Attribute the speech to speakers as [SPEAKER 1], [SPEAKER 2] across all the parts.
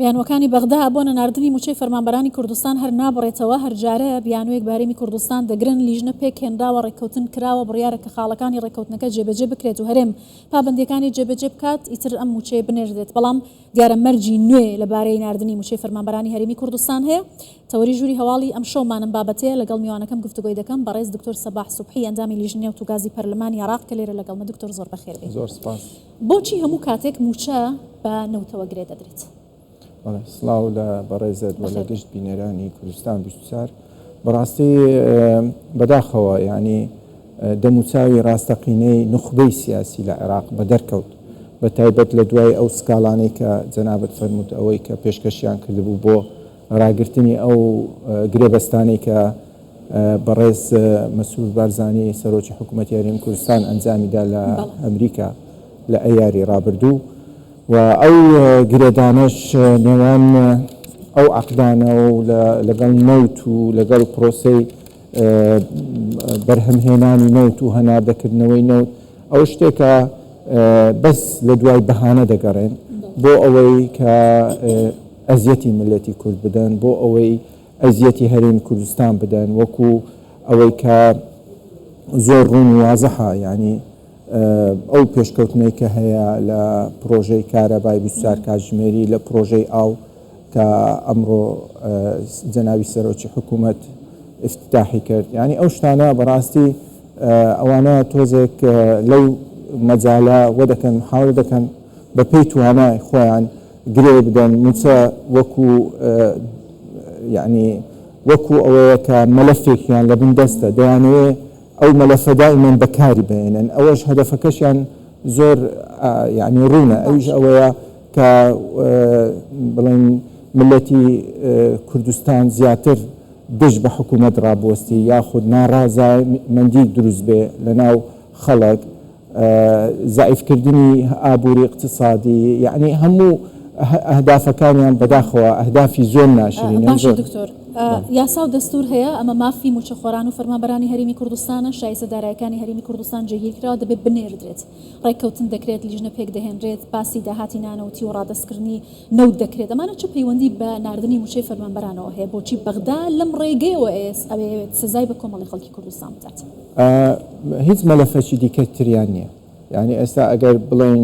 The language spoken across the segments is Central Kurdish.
[SPEAKER 1] بیانوەکانی بەغدا بۆنە ناردنی موچەی فەرمانبەرانی کوردستان هەر نابڕێتەوە هەرجارە بیانوەیەک بارێمی کوردستان دەگرن لیژنە پێک هێنراوە ڕێککەوتن کراوە بڕیارە کە خاڵەکانی ڕێککەوتنەکە جێبەجێ بکرێت و هەرێم پابندیەکانی جێبەجێ بکات ئیتر ئەم موچەیە بنێردێت بەڵام دیارە مەرجی نوێ لەبارەی ناردنی موچەی فەرمانبەرانی هەرێمی کوردستان هەیە. تەوەری ژووری هەواڵی ئەم شەومانم بابەتەیە لەگەڵ میوانەکەم گفتوگۆی دەکەم بەڕێز دکتۆر سەباح سوبحی ئەندامی لیژنە و توگازی پەرلەمانی عێراق کە لێرە لەگەڵمە. دکتۆر زۆر بەخێر بێت.
[SPEAKER 2] زۆر سپاس.
[SPEAKER 1] بۆچی هەموو کاتێک موچە بە نەوتەوە گرێ دەدرێت؟
[SPEAKER 2] سڵاو لە بەڕێزت و لە گشت بینەرانی کوردستان بیستوچار بەڕاستی بەداخەوە ینی دەموچاوی ڕاستەقینەی نخبەی سیاسی لە عێراق بە دەرکەوت بە تایبەت لە دوای ئەو سکاڵانەی کە جەنابەت فەرمووت ئەوەی کە پێشکەشیان کردبوو بۆ ڕاگررتنی ئەو گرێبەستانەی کە بەڕێز مەسعود بارزانی سەرۆکی حکوومەتی هەرێمی کوردستان ئەنجامیدا لە ئەمریکا لە ئەیاری ڕابردوو و ئەو گرێدانەش نێوان ئەو عەقدانە و لەگەڵ نەوت و لەگەڵ پرۆسەی بەرهەمهێنانی نەوت و هەناردەکردنەوەی نەوت ئەو شتێکە بەس لە دوای بەهانە دەگەڕێن بۆ ئەوەی کە ئەزیەتی ملەتی کورد بدەن، بۆ ئەوەی ئەزیەتی هەرێمی کوردستان بدەن، وەکو ئەوەی کە زۆر ڕوون وازەحە ینی ئەو پێشکەوتنەی کە هەیە لە پرۆژەی کارەبای 24 کاتژمێری لە پرۆژەی ئاو کە ئەمڕۆ جەنابی سەرۆکی حکوومەت افتتاحی کرد. ینی ئەو شتانە بەڕاستی ئەوانە تۆزێک لەو مەجاالە وە دەکەن حاول دەکەن بە پێی توانای خۆیان گرێ بدەن موچە وەکو ینی وەکو ئەوەیە کە مەلەفێکیان لە بن دەستە دەیانەوێ ئەو مەلەفە دائیمەن بەکاری بێنن. ئەوەش هەدەفەکەشیان زۆر ینی ڕوونە ئەوش ئەوەیە کە بڵێن ملەتی کوردستان زیاتر دژ بە حکوومەت ڕابوەستی یاخود ناڕازای مندی دروست بێ لە ناو خەڵک، زائیفکردنی ئابووری اقتصادی، یعنی هەموو ئەهدافەکانیان بەداخەوە ئەهدافی زۆر ناشرین.
[SPEAKER 1] باشە دکتۆر، یاسا و دەستور هەیە ئەمە مافی موچەخۆران و فەرمانبەرانی هەرێمی کوردستانە شایستەدارایەکانی هەرێمی کوردستان جێگیرکراوە دەبێت بنێردرێت، ڕێککەوتن دەکرێت، لیژنە پێک دەهێنرێت، باسی داهاتی نانەوتی و ڕادەستکردنی نەوت دەکرێت. ئەمانە چه پەیوەندی بە ناردنی موچەی فەرمانبەرانەوە هەیە؟ بۆچی بەغدا لەم ڕێگەیەوە ئەوێت سزای بە کۆمەڵی خەڵکی کوردستان بدات؟
[SPEAKER 2] هیچ مەلەفەکی دیکە تریان نییە. یعنی ئێستا ئەگەر بڵێن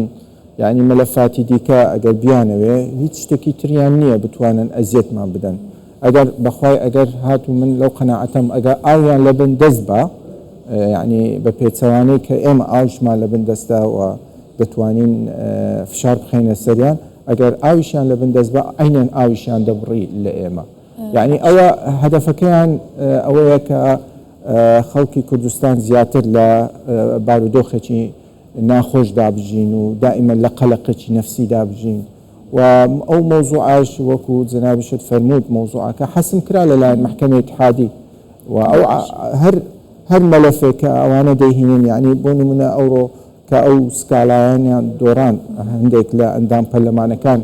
[SPEAKER 2] یعنی مەلەفاتی دیکە ئەگەر بیانەوێ هیچ شتێکی تریان نییە بتوانن ئەزیەتمان بدەن. ئەگەر بەخوای ئەگەر هاتو من لەو قەناعەتەم ئەگەر ئاویان لە بن دەست بە یعنی بە پێچەوانەی کە ئێمە ئاوشمان لە بن دەستاوە دەتوانین فشار بخەینە سەریان، ئەگەر ئاویشیان لە بن دەست بە عینەن ئاویشیان دەبڕی لە ئێمە. یعنی ئەوە هەدەفەکەیان ئەوەیە کە خەڵکی کوردستان زیاتر لە بارودۆخێکی ناخۆش دابژین و دائما لە قەلەقێکی نەفسی دابژین و ئەو مۆزوعاش وەکو جەنابیشت فەرموود مۆزوعەکە حەسم کرا لەلایەن محکەمەی اتحادی و ئەو هەر مەلەفێک کە ئەوانە دەیهێنن، یعنی بۆ نمونە ئەوڕۆ کە ئەو سکاڵایانیان دۆڕان هەندێک لە ئەندام پەرلەمانەکان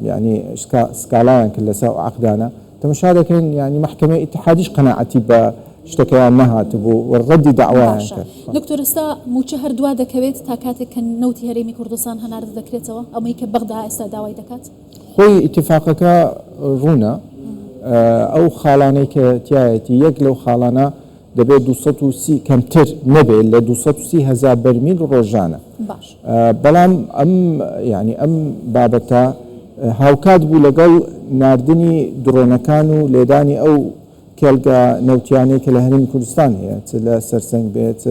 [SPEAKER 2] یعنی سکاڵایان کرد لەسەر عەقدانە تەماشا دەکەین، یعنی محکەمەی اتحادیش قەناعەتی بە شتەکەیان نەهاتبوو و ڕەدی داوایان کرد.
[SPEAKER 1] دکتۆر ئێستا موچە هەردووا دەکەوێت تا کاتێک کە نەوتی هەرێمی کوردستان هەناردە دەکرێتەوە ئەوەی کە بەغدا ئێستا داوای دەکات؟ خۆی
[SPEAKER 2] ئیتیفاقەکە ڕوونە، ئەو خاڵانەی کە تایەتی یەک لەو خاڵانە دەبێت 230 کەمتر نەبێت لە 230,000 بەرمیل ڕۆژانە. بەڵام ینی ئەم بابەتە هاوکات بوو لەگەڵ ناردنی درۆنەکان و لێدانی ئەو کێلگە نەوتیانەی کە لە هەرێمی کوردستان هەیە، لە سەرسەنگ بێت،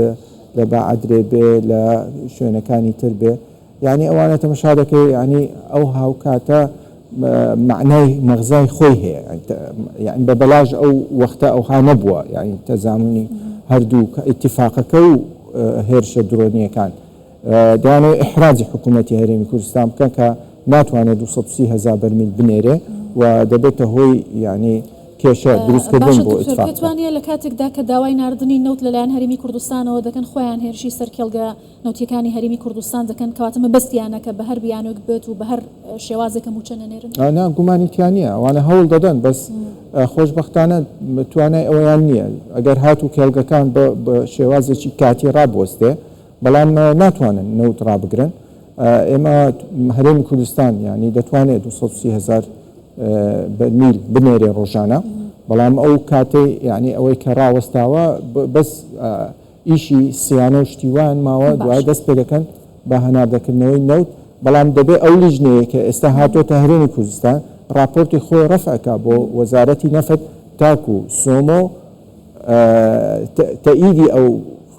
[SPEAKER 2] لە باعەدرێ بێ، لە شوێنەکانی تر بێ، یعنی ئەوانە تەماشا دەکەی ینی ئەو هاوکاتە معنای مەغزای خۆی هەیە، یعنی بە بەلاژ ئەو وەختە ئەوها نەبووە، یعنی تەزامنی هەردوو ئیتیفاقەکە و هێرشە درۆنیەکان دەیانەوێت ئیحراجی حکوومەتی هەرێمی کوردستان بکەن کە ناتوانێت 230,000 بەرمیل بنێرێ و دەبێتە هۆی ینی کێشە دروستکردن بۆ ئیتفاق.
[SPEAKER 1] دەتوانێت لە کاتێکدا کە داوای ناردنی نەوت لەلایەن هەرێمی کوردستانەوە دەکەن خۆیان هێرشی سەر کێڵگە نەوتیەکانی هەرێمی کوردستان دەکەن کەواتە مەبەستیانە کە بە هەر بیانوێک بێت و بە هەر شێوازێکە موچە نەنێرن؟
[SPEAKER 2] نا گومانیتیان نییە، ئەوانە هەوڵ دەدەن، بەس خۆشبەختانە توانای ئەویان نییە. ئەگەر هاتوو کێڵگەکان بە شێوازێکی کاتی ڕابوەستێ بەڵام ناتوانن نەوت ڕابگرن، ئێمە هەرێمی کوردستان ینی دەتوانێت 230,000 بەرمیل بنێرێ ڕۆژانە بەڵام ئەو کاتێ ینی ئەوەی کە ڕاوەستاوە بەس ئیشی سیانە و شتیوان ماوە دوای دەست پێ دەکەن بە هەناردەکردنەوەی نەوت بەڵام دەبێت ئەو لیژنەیە کە ئێستا هاتۆتە هەرێمی کوردستان راپۆرتی خۆی ڕەفعکە بۆ وەزارەتی نەفت تاکو سۆمۆ تەئیدی ئەو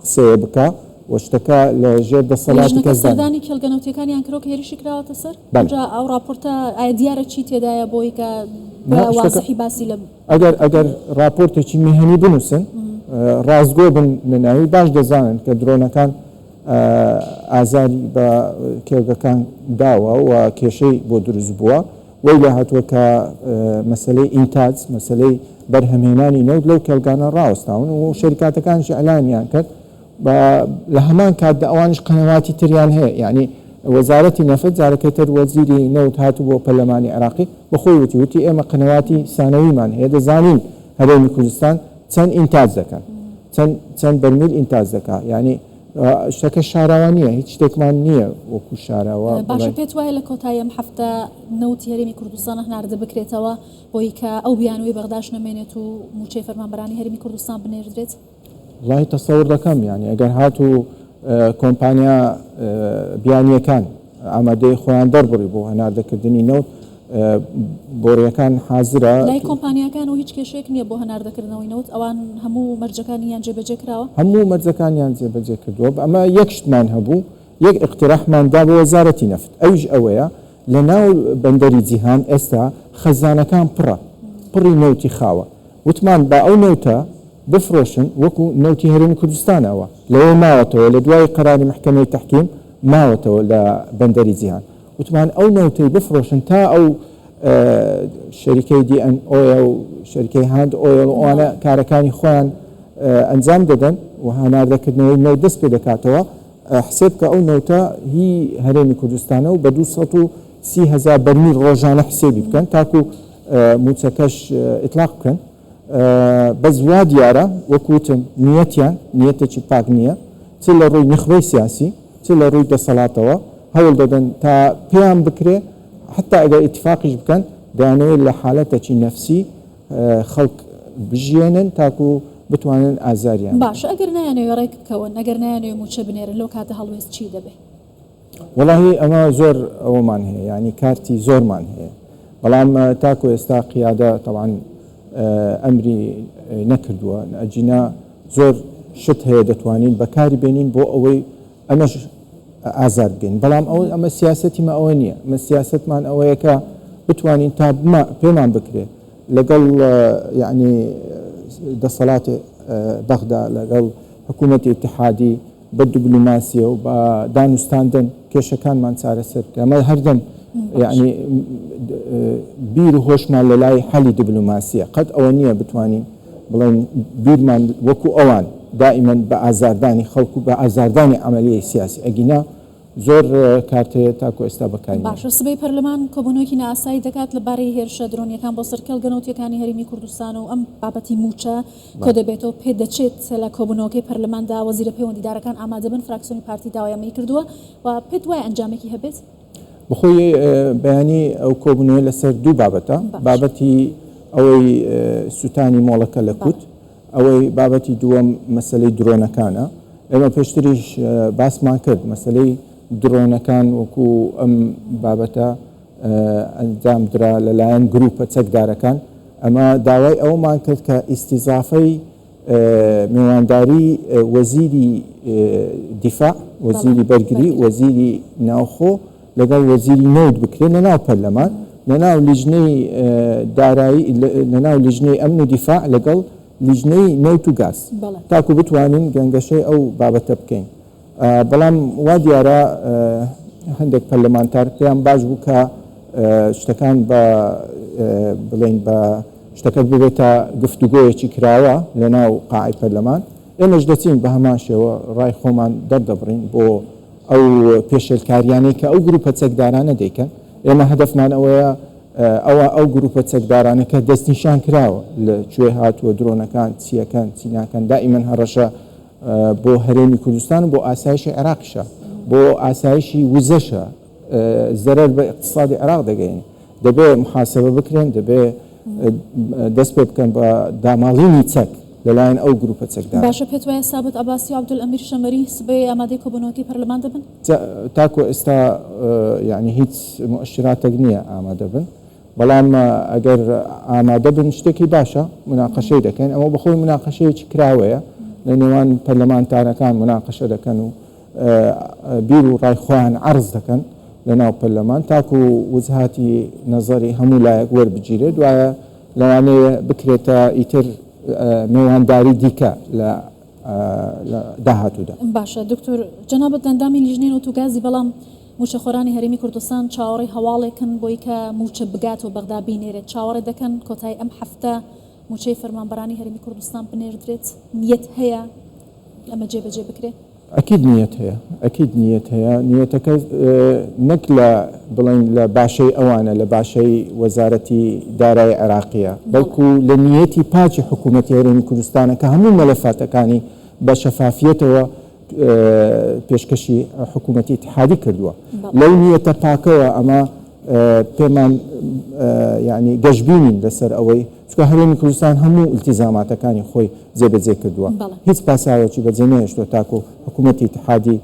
[SPEAKER 2] قسەیە بکە وشتەکە لە ژێر دەسەڵاتی
[SPEAKER 1] کەسەردانی کێڵگەنەوتیەکانیان کرۆکە هێرشی کراوەتە سەر ئەو راپۆرتە ئایا دیارە چی تێدایە بۆی کە وازەحی باسی لە
[SPEAKER 2] ئەگەر راپۆرتێکی میهەنی بنووسن ڕازگۆ بن لەناوی باش دەزانن کە درۆنەکان ئازاری بە کێڵگەکان داوە و کێشەی بۆ دروست بووە وی لە هاتووە کە مەسلەی ئینتاج مەسلەی بەرهەمهێنانی نەوت لەو کێڵگانە ڕاوەستاون و شەریکاتەکانش ئەلانیان کرد لە هەمان کاتدا ئەوانش قەنەواتی تریان هەیە یعنی وەزارەتی نەفت جارەکەتر وەزیری نەوت هاتوو بۆ پەرلەمانی عێراقی بەخۆی وتی ئێمە قەنەواتی سانەویمان هەیە دەزانین هەرێمی کوردستان چەند ئینتاج دەکەن چەند بەرمیل ئینتاج دەکات یعنی شتەکە شاراوە نییە هیچ شتێکمان نییە وەکو شاراوە
[SPEAKER 1] باشە پێت وایە لە کۆتایی ئەم هەفتە نەوتی هەرێمی کوردستان هەناردە بکرێتەوە بۆی کە ئەو بیانوی بەرداشت نەمێنێت و موچەی فەرمانبەرانی هەرێمی کوردستان بنێردرێت
[SPEAKER 2] وڵی تەسەور دەکەم یعنی ئەگەر هاتوو کۆمپانیا بیانیەکان ئامادەی خۆیان دەربڕی بۆ هەناردەکردنی نەوت بۆڕیەکان حازرە
[SPEAKER 1] لای کۆمپانیەکان و هیچ کێشەیەک نییە بۆ هەناردەکردنەوەی نەوت ئەوان هەموو مەرجەکانیان جێبەجێ کراوە
[SPEAKER 2] هەموو مەرجەکانیان جێبەجێ کردووە ئەمە یەک شتمان هەبوو یەک اقتراحماندا بۆ وەزارەتی نەفت ئەویش ئەوەیە لە ناو بەندەری جیهان ئێستا خەزانەکان پڕی نەوتی خاوە وتمان بە ئەو نەوتە بفرۆشن وەکو نەوتی هەرێمی کوردستانەوە لەوە ماوەتەوە لە دوای قەراری محکەمەی تەحکیم ماوەتەوە لە بەندەری جیهان وتمان ئەو نەوتەی بفرۆشن تا ئەو شەریکەی DNO و شەریکەی هاند ئۆیل ئەوانە کارەکانی خۆیان ئەنجام دەدەن و هەناردەکردنەوەی نەوت دەست پێ دەکاتەوە حسێب کە ئەو نەوتە هی هەرێمی کوردستانە و بە 230,000 بەرمیل ڕۆژانە حسێبی بکەن تاکو موچەکەش ئیطلاق بکەن بەس وا دیارە وەکوتم نیەتێکی پاک نییە چ لە ڕووی نخبەی سیاسی چ لە ڕووی دەسەڵاتەوە هەوڵ دەدەن تا پێیان بکرێ حتا ئەگەر ئیتفاقیش بکەن دەیانەوێت لە حالەتێکی نەفسی خەڵک بژێنن تاکو بتوانن ئازاریان
[SPEAKER 1] باشە ئەگەر نایانەوێ ڕێک بکەون ئەگەر نایانەوێ موچە بنێرن لەو کاتە هەڵوێست چی دەبێت
[SPEAKER 2] وەڵاهی ئەمە زۆر ئەوەمان هەیە ینی کارتی زۆرمان هەیە بەڵام تاکو ئێستا قیادە تەوان ئەمری نەکردووە ئەجینا زۆر شت هەیە دەتوانین بەکاری بێنین بۆ ئەوەی ئەمەش ئازار بگەین بەڵام ئەمە سیاسەتیمە ئەوە نییە ئەمە سیاسەتمان ئەوەیە کە بتوانین تا پێمان بکرێت لەگەڵ یعنی دەسەڵاتی بەغدا لەگەڵ حکوومەتی اتحادی بە دیبلۆماسیە و بە دانوستاندن کێشەکانمان چارەسەر ئەمە هەردەم یعنی بیر و هۆشمان لە لای حەلی دیبلۆماسیە قەت ئەوە نییە بتوانین بڵێن بیرمان وەکو ئەوان دائما بە ئازاردانی خەڵکو بە ئازاردانی عملیی سیاسی ئەگینا زۆر کارتەیە تاکو ئێستا بەکاری
[SPEAKER 1] باشە سبەی پەرلەمان کۆبوونەوەیکی ناسایی دەکات لەبارەی هێرشە درۆنیەکان بۆ سەر کێڵگەنەوتیەکانی هەرێمی کوردستان و ئەم بابەتی موچە کۆ دەبێتەوە پێ دەچێت لە کۆبوونەوەکەی پەرلەماندا وەزیرە پەیوەندیدارەکان ئامادە بن فراکسیۆنی پارتی داوایەمەی کردووە و پێت وایە ئەنجامێکی هەبێت
[SPEAKER 2] بخۆی بەیانی ئەو کۆبوونەوەی لەسەر دوو بابەتە بابەتی ئەوەی سوتانی مۆڵەکە لە کوت ئەوەی بابەتی دووەم مەسلەی درۆنەکانە ئێمە پێشتریش باسمان کرد مەسلەی درۆنەکان وەکو ئەم بابەتە ئەنجام درا لەلایەن گروپە چەکدارەکان ئەمە داوای ئەومان کرد کە ئیستیزافەی میوانداری وەزیری دیفاع وەزیری بەرگری وەزیری ناوخۆ لەگەڵ وەزیری نەوت بکرێن لەناو پەرلەمان لەناو لیژنەی دارایی لەناو لیژنەی ئەمن و دیفاع لەگەڵ لیژنەی نەوت و گاز تاکو بتوانین گەنگەشەی ئەو بابەتە بکەین بەڵام وا دیارە هەندێک پەرلەمانتار پێیان باش بوو کە شتەکان بە بڵێن بە شتەکە ببێتە گفتوگۆیەکی کراوە لەناو قاعی پەرلەمان ئێمەش دەچین بە هەمان شێوە ڕای خۆمان دەردەبڕین بۆ ئەو پێشێلکاریانەی کە ئەو گروپە چەکدارانە دەیکەن ئێمە هەدەفمان ئەوەیە ئەو گروپە چەکدارانە کە دەستنیشان کراوە لە کوێ هاتووە درۆنەکان چیەکان چیناکەن دائیمەن هەڕەشە بۆ هەرێمی کوردستان و بۆ ئاسایشی عێراقیشە بۆ ئاسایشی وزەشە زەرەر بە اقتصادی عێراق دەگەین دەبێ محاسبە بکرێن دەبێ دەست پێ بکەن بە داماڵینی چەک لەلایەن ئەو گروپە چەکدار
[SPEAKER 1] باشە پێت وایە سابت عەباسی و عەبدولئەمیر شەمەری سبەی ئامادەی کۆبوونەوەکی پەرلەمان دەبن
[SPEAKER 2] تاکو ئێستا یعنی هیچ مؤشراتێک نییە ئامادە بن بەڵام ئەگەر ئامادە بن شتێکی باشە مناقەشەی دەکەن ئەمە بەخۆی مناقەشەیەکی کراوەیە لە نێوان پەرلەمانتارەکان مناقەشە دەکەن و بیر و ڕایخۆیان عەرز دەکەن لە ناو پەرلەمان تاکو وزهاتی نەزەری هەموو لایەک وەربگیرێت دوایە لەوانەیە بکرێتە ئیتر میوانداری دیکە لە داهاتوودا
[SPEAKER 1] باشە دکتۆر جەنابەت دەندامی لیژنین و توگازی بەڵام موچەخۆرانی هەرێمی کوردستان چاوەڕێی هەواڵێکن بۆی کە موچە بگات و بەغدا بینێرێت چاوەڕێ دەکەن کۆتای ئەم هەفتە موچەی فەرمانبەرانی هەرێمی کوردستان بنێردرێت نیەت هەیە ئەمە جێبەجێ بکرێت
[SPEAKER 2] ئەکید نیەت هەیە ئەکید نیەت هەیە نیەتەکە نەک لە بڵین لە باشەی ئەوانە لە باشەی وەزارەتی دارایی عێراقیە بەڵکو لە نیەتی پاچی حکوومەتی هەرێمی کوردستانە کە هەموو مەلەفاتەکانی بە شەفافیەتەوە پێشکەشی حکوومەتی اتحادی کردووە لەو نیەتە پاکەوە ئەمە پێمان ینی گەشتبینین لەسەر ئەوەی چکە هەرێمی کوردستان هەموو ئیلتیزاماتەکانی خۆی جێبەجێ کردووە هیچ پاساوێکی بەجێ نەهێشتووە تاکو حکوومەتی اتحادی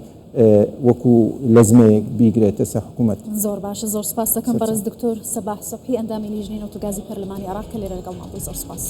[SPEAKER 2] وەکو لەزمەیەک بیگرێتە سەر حکوومەت
[SPEAKER 1] زۆر باشە زۆر سپاس دەکەم بەڕێز دکتۆر سەباح سەبحی ئەندامی لیژنین و توگازی پەرلەمانی عێراق کە لێرە لەگەڵمان بووی زۆر سپاس